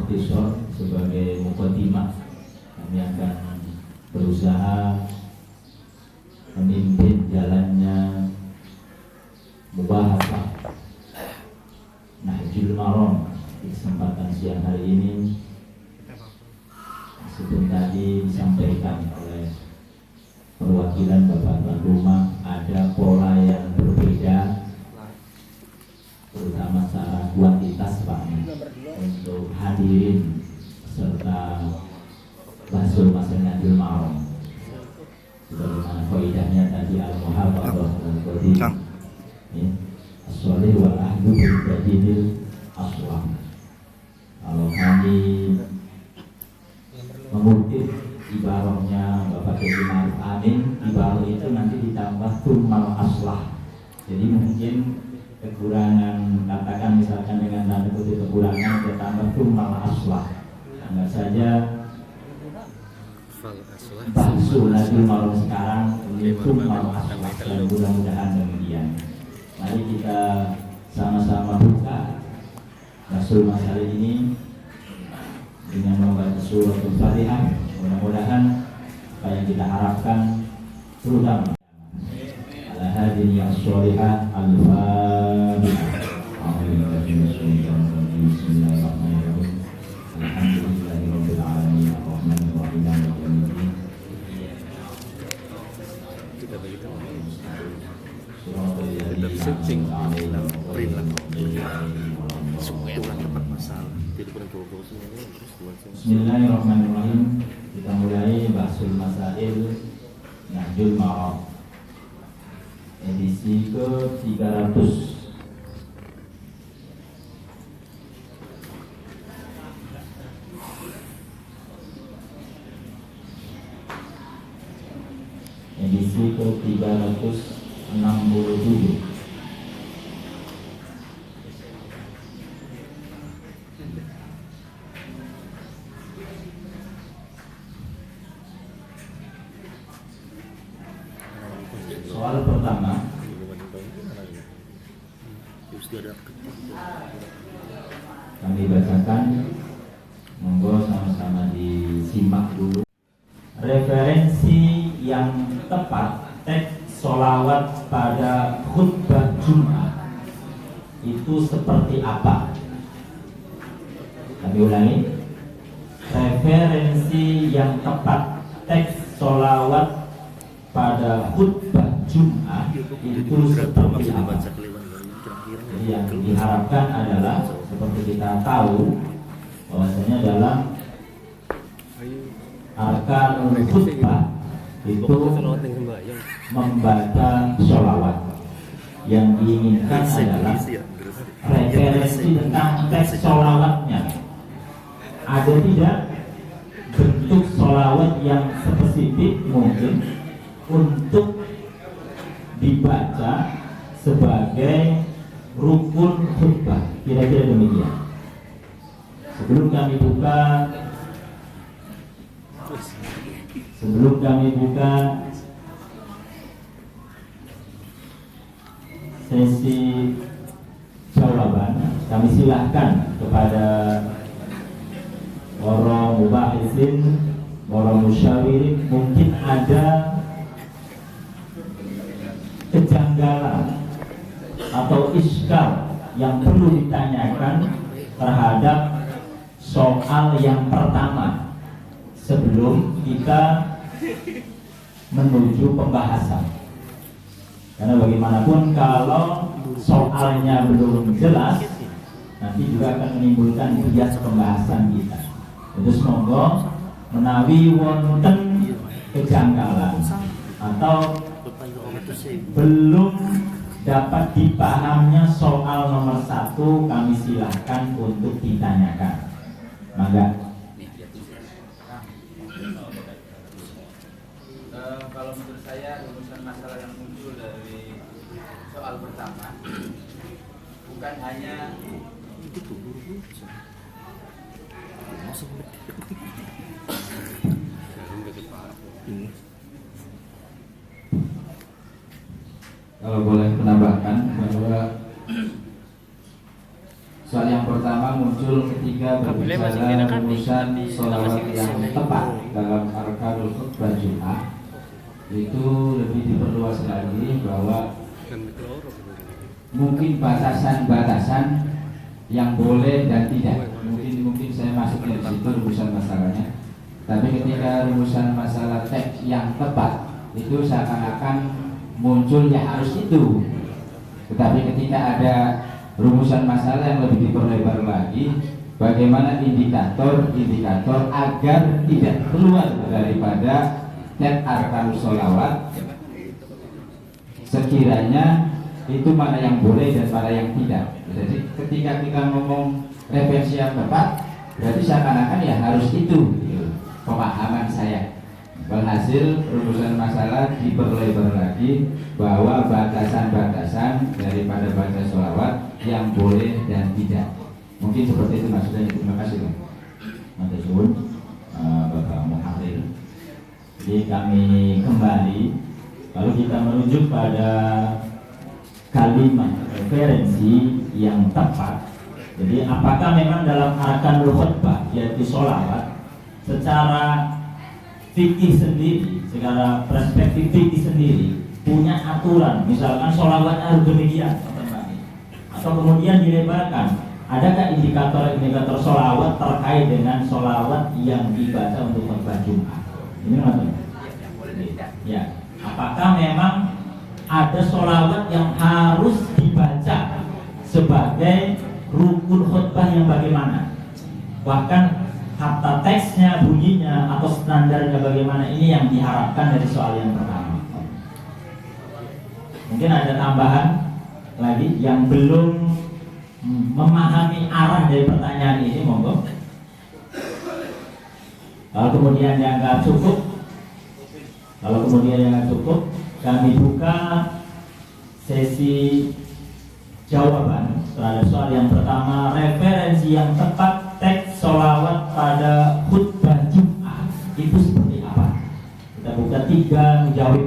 ikhtisar sebagai mukadimah. Kami akan berusaha memimpin jalannya mubahasah Nahjul Maram di kesempatan siang hari ini. Meskipun tadi disampaikan oleh perwakilan Bapak Tuan Rumah ada pola yang berbeda, terutama secara kuantitas Pak, untuk hadirin serta Basul Masjid Nahjul Maram. Sebagaimana faedahnya tadi al-muhafadzah al-qadhi as-sholih wal ahdu bil jadidil aswam. Kalau kami mengutip ibaratnya Bapak Kiai Ma'ruf Amin, ibarat itu nanti ditambah tumal aslah. Jadi mungkin kekurangan, katakan misalkan dengan tanda kutip kekurangan, ditambah tumal aslah. Anggap saja Basul Nahjul Maram sekarang itu tumal aslah, dan mudah-mudahan demikian. Mari kita sama-sama buka Basul Masal ini dengan membaca surah Al-Fatihah. Mudah-mudahan apa yang kita harapkan terutama ala hadin yang sholihah al-Fatihah. Bismillahirrahmanirrahim. Alhamdulillahirabbil alamin arrahmanir rahim maliki yaumiddin. Kita begitu. Kita searching print lah. Semuanya tepat masalah. Tidak pernah coba semuanya terus buat. Bismillahirrahmanirrahim. Kita mulai Basul Masail Nahjul Maram edisi ke-300. Edisi ke-367. Soal pertama kami bacakan, monggo sama-sama disimak dulu. Referensi yang tepat teks sholawat pada khutbah Jumat itu seperti apa? Kami ulangi. Referensi yang tepat teks sholawat pada khutbah Jumat itu seperti apa? Jadi yang diharapkan adalah seperti kita tahu bahwasanya dalam arkanul khutbah itu membaca sholawat. Yang diinginkan adalah referensi tentang teks sholawatnya. Ada tidak bentuk sholawat yang spesifik mungkin untuk dibaca sebagai rukun khutbah, kira-kira demikian. Sebelum kami buka sesi jawaban, kami silahkan kepada para mubahisin, para musyawirin, mungkin ada kejanggalan atau iskal yang perlu ditanyakan terhadap soal yang pertama sebelum kita menuju pembahasan. Karena bagaimanapun kalau soalnya belum jelas, nanti juga akan menimbulkan bias pembahasan kita. Jadi semoga menawi wonten kejanggalan atau belum dapat dipahamnya soal nomor 1, kami silahkan untuk ditanyakan. Maka kalau menurut saya rumusan masalah yang muncul dari soal pertama bukan hanya kalau boleh menambahkan bahwa soal yang pertama muncul usul ketika berbicara rumusan sholawat yang tepat dalam arkanul khutbah Jumat, itu lebih diperluas lagi bahwa mungkin batasan-batasan yang boleh dan tidak. Mungkin saya masuknya di situ rumusan masalahnya. Tapi ketika rumusan masalah teks yang tepat itu seakan-akan munculnya harus itu. Tetapi ketika ada rumusan masalah yang lebih diperlebar lagi, bagaimana indikator agar tidak keluar daripada set arkanus sholawat, sekiranya itu mana yang boleh dan mana yang tidak. Jadi ketika kita ngomong referensi yang tepat, berarti seakan-akan ya harus itu, pemahaman saya. Berhasil rumusan masalah diperlebar lagi bahwa batasan-batasan daripada baca sholawat yang boleh dan tidak. Mungkin seperti itu maksudnya. Terima kasih Pak. Matur suwun Bapak Muhammad. Jadi kami kembali, kalau kita merujuk pada kalimat referensi yang tepat. Jadi apakah memang dalam arkanul khutbah yaitu sholawat secara fikih sendiri, secara perspektif fikih sendiri punya aturan, misalkan sholawat harus demikian atau kemudian dilebarkan, adakah indikator-indikator sholawat terkait dengan sholawat yang dibaca untuk khutbah Jumat? Ini maksudnya ya, apakah memang ada sholawat yang harus dibaca sebagai rukun khutbah yang bagaimana, bahkan kata teksnya, bunyinya, atau standarnya bagaimana, ini yang diharapkan dari soal yang pertama. Mungkin ada tambahan lagi yang belum memahami arah dari pertanyaan ini, monggo. Kalau kemudian dianggap cukup, kami buka sesi jawaban terhadap soal yang pertama, referensi yang tepat teks sholawat pada khutbah Jumat itu seperti apa? Kita buka 3 menjawab.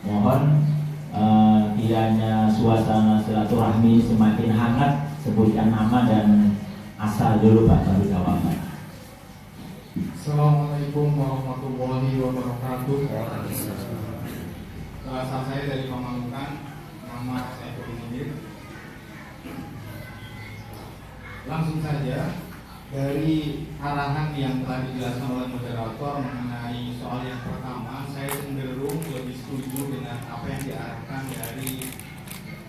Mohon kiranya suasana silaturahmi semakin hangat, sebutkan nama dan asal dulu Pak, baru jawaban. Assalamualaikum warahmatullahi wabarakatuh. Asal saya dari Pamanukan, nama saya Kodir. Langsung saja dari arahan yang telah dijelaskan oleh moderator mengenai soal yang pertama, saya cenderung lebih setuju dengan apa yang diarahkan dari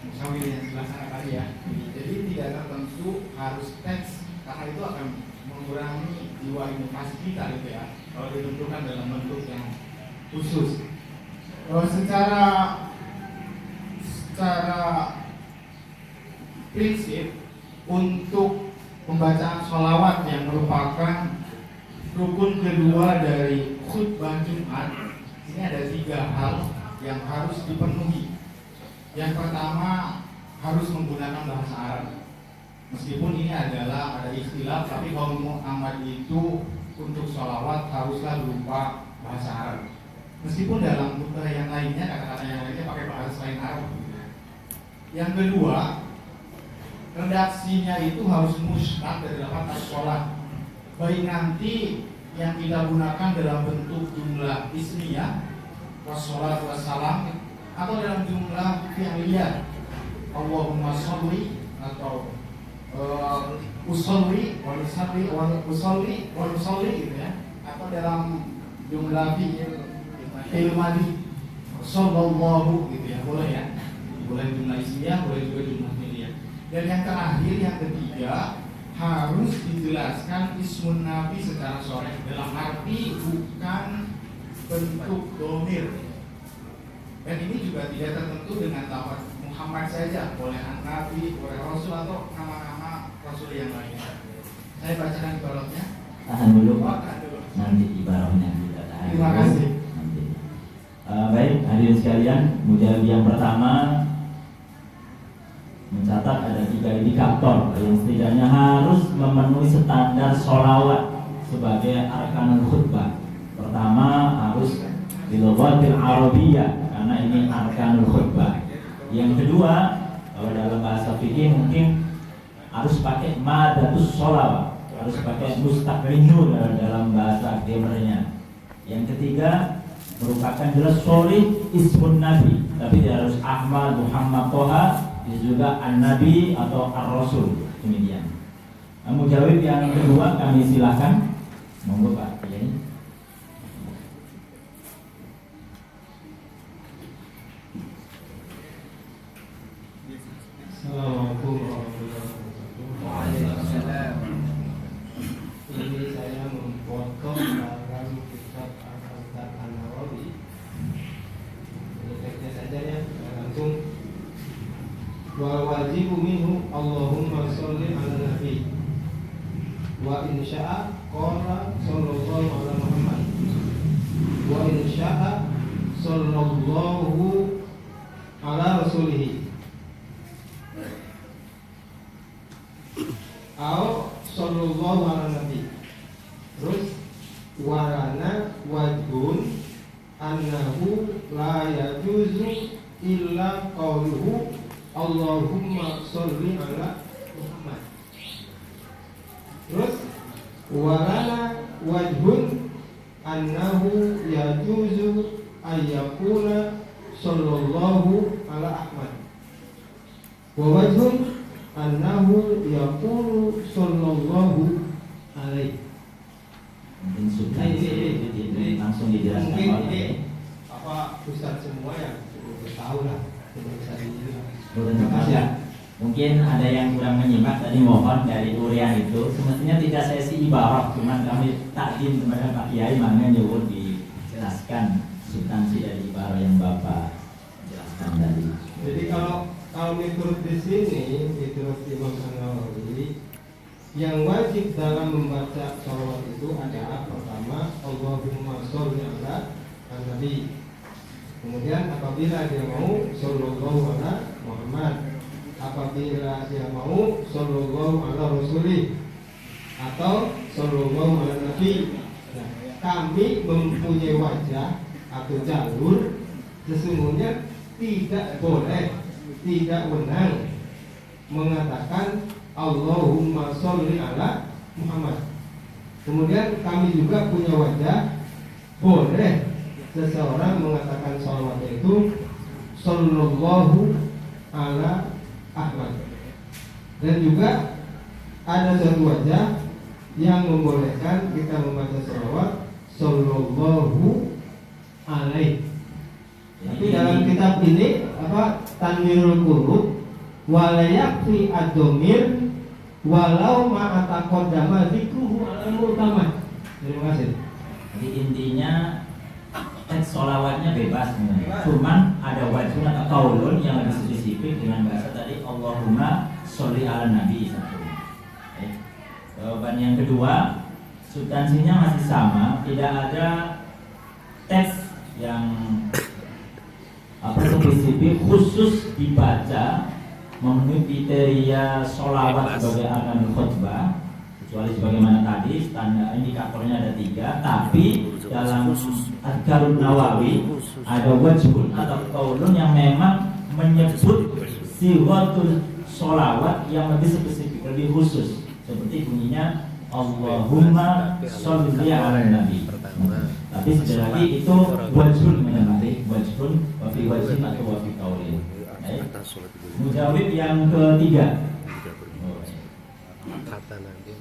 musawir yang dijelaskan tadi ya. Jadi tidak tertentu harus teks, karena itu akan mengurangi jiwa inovasi kita gitu ya, kalau ditentukan dalam bentuk yang khusus. Secara prinsip untuk pembacaan sholawat yang merupakan rukun kedua dari khutbah Jumat, ini ada 3 hal yang harus dipenuhi. Yang pertama, harus menggunakan bahasa Arab. Meskipun ini adalah ada istilah, tapi kalau Muhammad itu untuk sholawat haruslah berupa bahasa Arab. Meskipun dalam khutbah yang lainnya, kata-kata yang lainnya pakai bahasa selain Arab. Yang kedua, redaksinya itu harus mushtaq dari lafaz as-sholat. Baik nanti yang kita gunakan dalam bentuk jumlah ismiyah, wassalat wassalam, atau dalam jumlah fi'liyah, Allahumma sholli atau usolli gitu ya, atau dalam jumlah fi'il madhi sallallahu gitu ya, boleh ya, boleh jumlah ismiyah, boleh juga jumlah fi'liyah. Dan yang terakhir, yang ketiga, harus dijelaskan ismun nabi secara sharih, dalam arti bukan bentuk domir. Dan ini juga tidak tertentu dengan lafaz Muhammad saja, boleh nabi, boleh rasul, atau nama-nama rasul yang lainnya. Saya bacakan ibaratnya. Tahan dulu Pak, nanti ibaratnya kita tahan. Terima kasih. Baik, hadirin sekalian, mujahid yang pertama mencatat ada 3 indikator yang setidaknya harus memenuhi standar sholawat sebagai arkanul khutbah. Pertama, harus bilughatil arabiyyah, karena ini arkanul khutbah. Yang kedua, kalau dalam bahasa fikih mungkin harus pakai madatus sholawat, harus pakai mustaqbinu dalam bahasa gamernya. Yang ketiga, merupakan jelas solid ismun nabi, tapi tidak harus Ahmad, Muhammad, Toha, juga an-nabi atau ar-rasul. Demikian. Mujawib yang kedua kami silakan. Monggo Pak Kiai. Assalamualaikum warahmatullahi wabarakatuh. Waalaikumsalam. Ini saya memotong dalam kitab Al-Azhar An-Nawawi. Ini teksnya saja ya, langsung. Wa wajibu minhu Allahumma sholli ala nabi. Wa in syaa qala sallallahu ala Muhammad. Wa in syaa sallallahu ala rasulih. Au sallallahu ala nabi. Terus warana wajhun annahu la yajuzu illa qauluhu Allahumma sholli ala Muhammad. Terus warana wajhun annahu yajuzu ayyakuna sallallahu ala Ahmad. Wa wajhun annahu yaqulu sallallahu alaihi. Mungkin sudah ini langsung dijelaskan Mungkin oleh ini apa Ustaz semua yang sudah tahu lah saya ini. ya. Mungkin ada yang kurang menyimak tadi, mohon dari urian itu semestinya tidak sesi ibarat, cuman kami takdim kepada Pak Kiai mana nyuwun dijelaskan substansi dari ibarat yang Bapak jelaskan tadi. Jadi kalau menurut di sini menurut Imam An-Nawawi yang wajib dalam membaca sholawat itu adalah pertama Allahumma sholli ala Nabi. Kemudian apabila dia mau sallallahu ala Muhammad, apabila dia mau sallallahu ala Rasulih atau sallallahu ala Nabi. Nah, kami mempunyai wajah atau jalur sesungguhnya tidak boleh, tidak benar mengatakan Allahumma sholli ala Muhammad. Kemudian kami juga punya wajah boleh seseorang mengatakan sholawat itu sallallahu ala Ahmad. Dan juga ada satu wajah yang membolehkan kita membaca sholawat sallallahu alaihi. Tapi dalam kitab ini apa tanwirul qulub wala yakfi ad-dhamir walau ma taqaddama dzikruhu al-mu'tamad. Terima kasih. Jadi intinya teks sholawatnya bebas sebenarnya. Cuman ada wajib atau kaulun yang lebih spesifik dengan bahasa tadi Allahumma sholli ala nabi satu. Jawaban yang kedua, substansinya masih sama, tidak ada teks yang spesifik khusus dibaca memenuhi kriteria sholawat sebagai arkanul khutbah, kecuali sebagaimana tadi standar indikatornya ada 3, tapi dalam Adhkarun Nawawi ada wajhun atau qaulun yang memang menyebut sighatul sholawat yang lebih spesifik, lebih khusus, seperti bunyinya Allahumma sholli ala nabi. Tapi sekali lagi itu wajhun menempati wajhun wa fi wajhin atau wa fi qaulin. Mujawib yang ketiga. Kata nanti